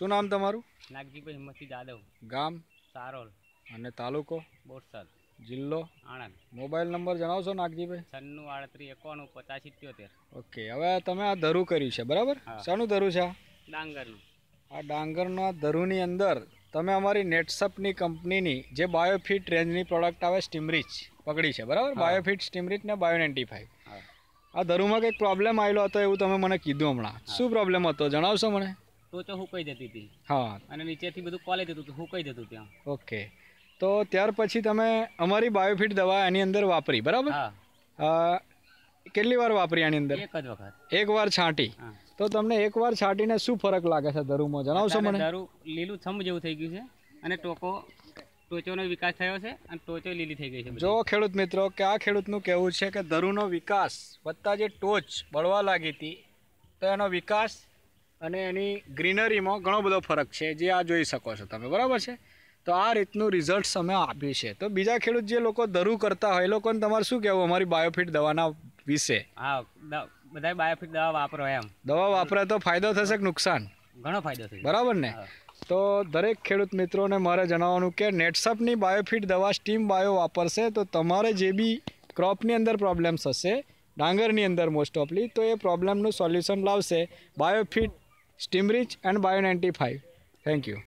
શું નામ તમારું? નાગજીભાઈ હિંમતસિંહ જાદવ, ગામ સારોલ અને તાલુકો? બોરસદ, જિલ્લો? આણંદ. મોબાઈલ નંબર જણાવશો નાગજીભાઈ? 96389185. ઓકે, હવે તમે આ ધરું કર્યું છે બરાબર? હા. શાનું ધરું છે? ડાંગરનું. આ ડાંગરના ધરુની અંદર તમે અમારી નેટસપની કંપનીની જે બાયોફિટ રેન્જની પ્રોડક્ટ આવે સ્ટીમરીચ પકડી છે બરાબર? બાયોફિટ સ્ટીમરીચ ને બાયો95. હા. આ ધરુમાં કંઈક પ્રોબ્લેમ આવેલો હતો એવું તમે મને કીધું હમણાં. શું પ્રોબ્લેમ હતો જણાવશો મને? ટોચો હુકાઈ જતી હતી હા, અને નીચેથી બધું કોલેજ હતું તો હુકાઈ જતું ત્યાં. ઓકે. તો ત્યાર પછી તમે અમારી બાયોફિટ દવા એની અંદર વાપરી બરાબર? હા, કેટલી વાર વાપરી આની અંદર? એક જ વખત. એક વાર છાંટી. હા. તો તમને એક વાર છાંટીને શું ફરક લાગે છે ધરુમાં જણાવશો મને? દારૂ લીલું થંભ જેવું થઈ ગયું છે અને ટોચોનો વિકાસ થયો છે અને ટોચો લીલી થઈ ગઈ છે. જો ખેડૂત મિત્રો કે આ ખેડૂતનું કહેવું છે કે ધરુનો વિકાસ વધતા જે ટોચ બળવા લાગી હતી તો એનો વિકાસ અને એની ગ્રીનરીમાં ઘણો બધો ફરક છે જે આ જોઈ શકો છો તમે બરાબર છે. તો આ રીતનું રિઝલ્ટ્સ અમે આપ્યું છે. તો બીજા ખેડૂત જે લોકો ધરું કરતા હોય એ લોકોને તમારે શું કહેવું અમારી બાયોફિટ દવાના વિશે? હા, બધા બાયોફિટ દવા વાપરો એમ. દવા વાપરે તો ફાયદો થશે કે નુકસાન? ઘણો ફાયદો થશે બરાબર ને? તો દરેક ખેડૂત મિત્રોને મારે જણાવવાનું કે નેટસપની બાયોફિટ દવા સ્ટીમ બાયો વાપરશે તો તમારે જે બી ક્રોપની અંદર પ્રોબ્લેમ્સ હશે ડાંગરની અંદર મોસ્ટ ઓફલી તો એ પ્રોબ્લેમનું સોલ્યુશન લાવશે બાયોફિટ સ્ટીમરીચ એન્ડ બાયો95. Thank you.